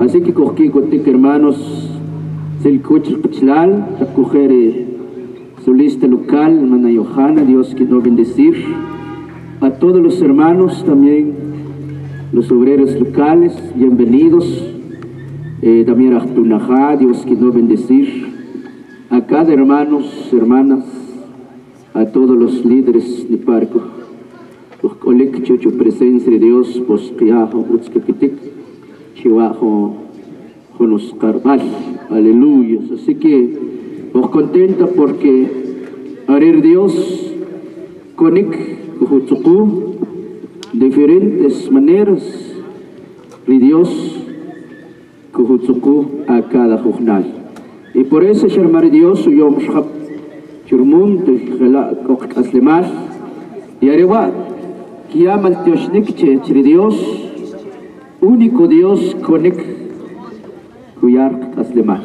Así que contigo, hermanos, el coche Pachlal, recoger su lista local, hermana Johanna, Dios que nos bendecir. A todos los hermanos también, los obreros locales, bienvenidos. También a Tunajá, Dios que nos bendecir. A cada hermanos, hermanas, a todos los líderes de Parco. Los colectos, presencia de Dios, pues que ya, Chihuahua, con los carval, aleluya. Así que os contenta porque harer Dios con diferentes maneras de Dios a cada jornal. Y por eso llamar Dios yo churmum de y arriba que llama el Dios único Dios conec cuyar aslemar.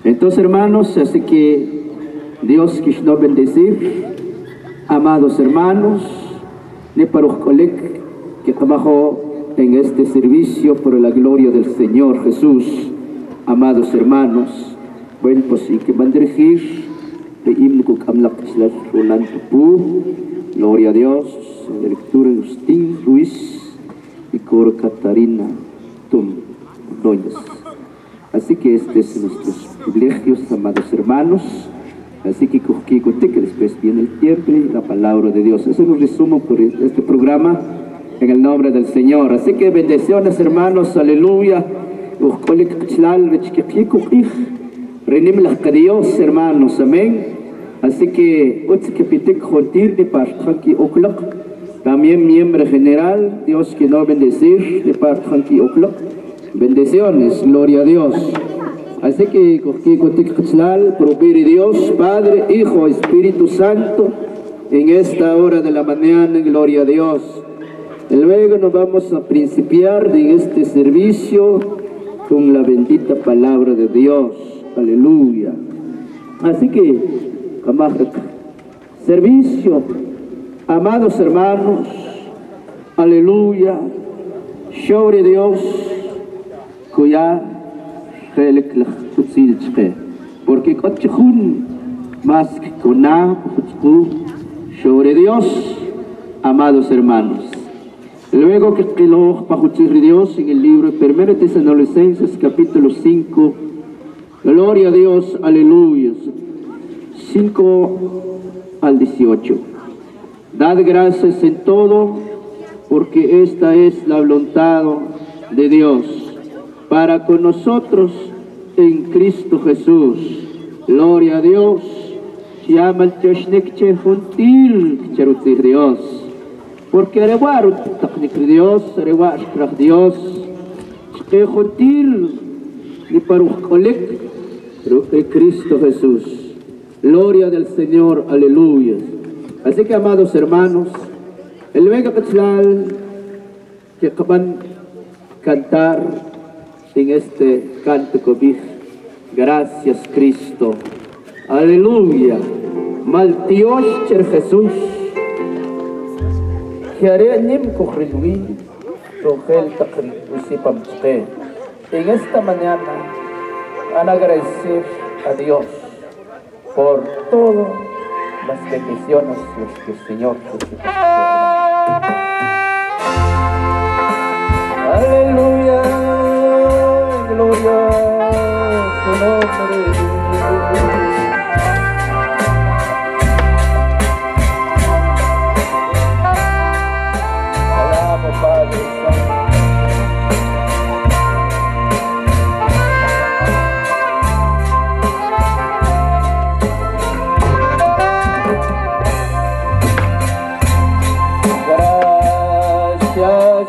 Entonces, hermanos, así que Dios que nos bendecir, amados hermanos, ne para los colegas que trabajó en este servicio por la gloria del Señor Jesús, amados hermanos, bueno, pues y que van a dirigir de himno gloria a Dios, de lectura Agustín Ruiz y coro Catarina Tum Doñas. Así que este es nuestros privilegios, amados hermanos. Así que que después viene el tiempo y la palabra de Dios. Eso nos resumo por este programa en el nombre del Señor. Así que bendiciones, hermanos, aleluya. Renim las Dios, hermanos, amén. Así que también miembro general, Dios que nos bendecir de parte bendiciones, gloria a Dios. Así que prospere Dios, Padre, Hijo, Espíritu Santo, en esta hora de la mañana, gloria a Dios. Y luego nos vamos a principiar de este servicio con la bendita palabra de Dios. Aleluya. Así que, servicio, amados hermanos, aleluya, sobre Dios, cuya porque más que sobre Dios, amados hermanos. Luego que lo de Dios en el libro de 1 Tesalonicenses capítulo 5, gloria a Dios, aleluya, 5 al 18. Dad gracias en todo, porque esta es la voluntad de Dios para con nosotros en Cristo Jesús. Gloria a Dios. Llama el Tioshnikche juntil Dios. Porque arewar Dios, arewar Dios, que juntil ni para un de Cristo Jesús. Gloria del Señor, aleluya. Así que, amados hermanos, el Vega Petzlal que acaban cantar en este canto cobij, gracias Cristo, aleluya, mal Dios Jesús, que haré nim cogeluí, rogel takrisipam usted. En esta mañana, van a agradecer a Dios por todas las bendiciones que el Señor Jesús. Aleluya, gloria a su nombre. Alaba, Padre Santo. Gracias.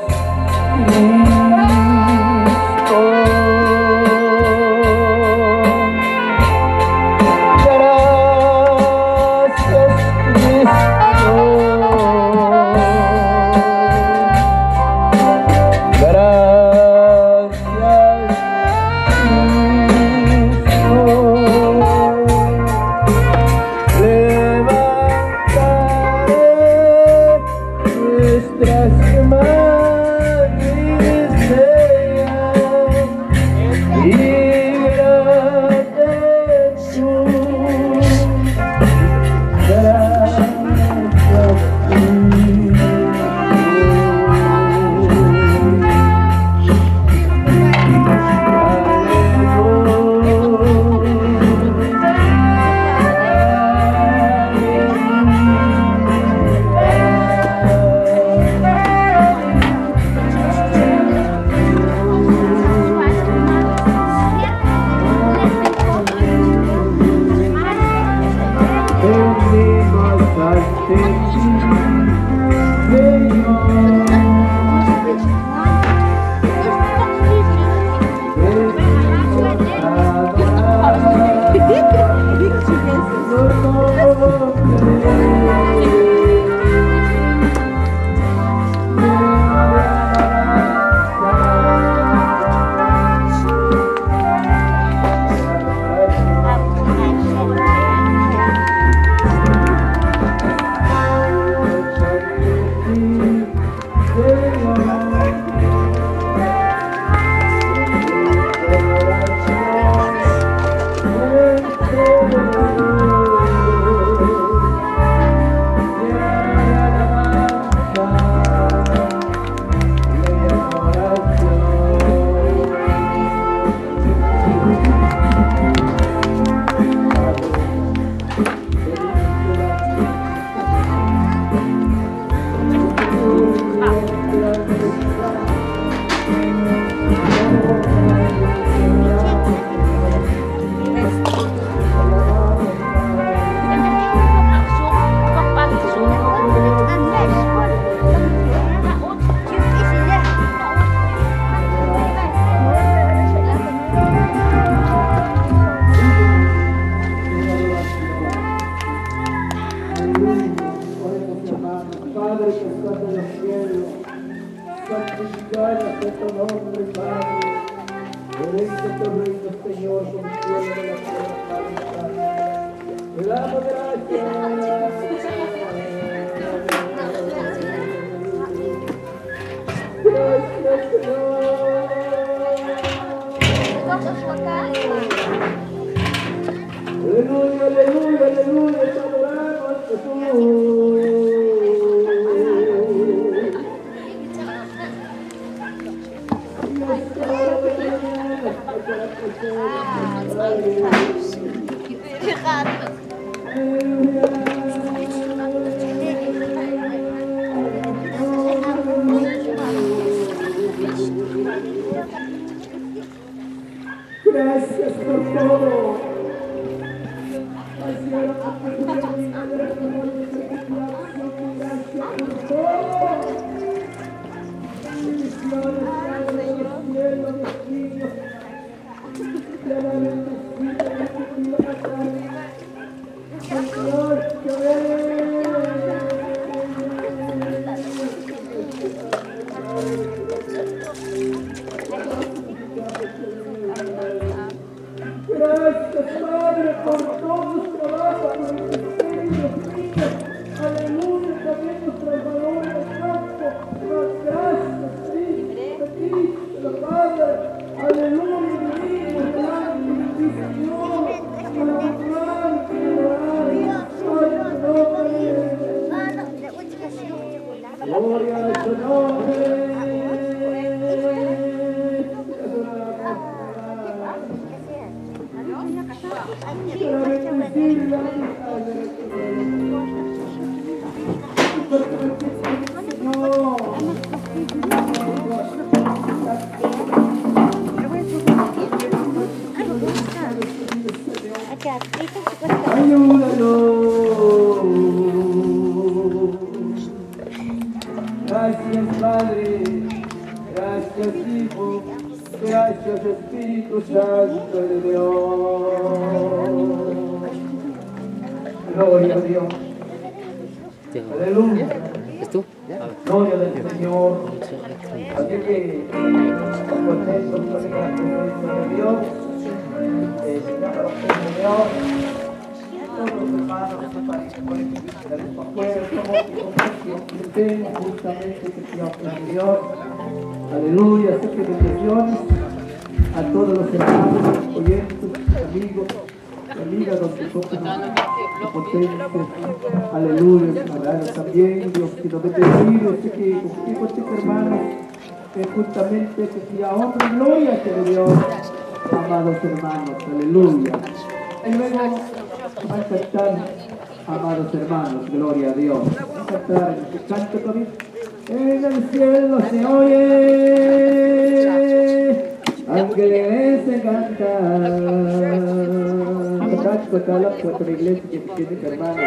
Bendito reino, Señor, con el cielo de la tierra. Te damos gracias. Gracias, Señor. Aleluya, aleluya, aleluya, te adoramos, Jesús. Gracias por todo. Gracias, Padre, por todo tu trabajo, por el ministerio de los niños. Aleluya, también nuestros valores de campo. Gracias, Cristo, Padre. Aleluya, venimos delante de ti, Señor, para honrar y adorar. Gloria a tu nombre. Gracias, Padre. Gracias, Hijo. Gracias, Espíritu Santo de Dios. Gloria a Dios. Aleluya. Gloria al Señor. Así que contentos con la presencia de Dios. Sigamos con Dios. Todos los hermanos por el mismo cuerpo, estemos justamente que Dios es Dios. Aleluya, así que bendiciones a todos los hermanos, oyentes, amigos, amigas, donde potentes. Aleluya, hermanos, también Dios que nos bendiga, así que contigo, hermanos, justamente que sea honra y gloria que de Dios, amados hermanos, aleluya. Y luego va a cantar, amados hermanos, gloria a Dios. Va a cantar en este canto también. En el cielo se oye, ángeles cantan. Tocar la puerta de la iglesia que tiene hermanos.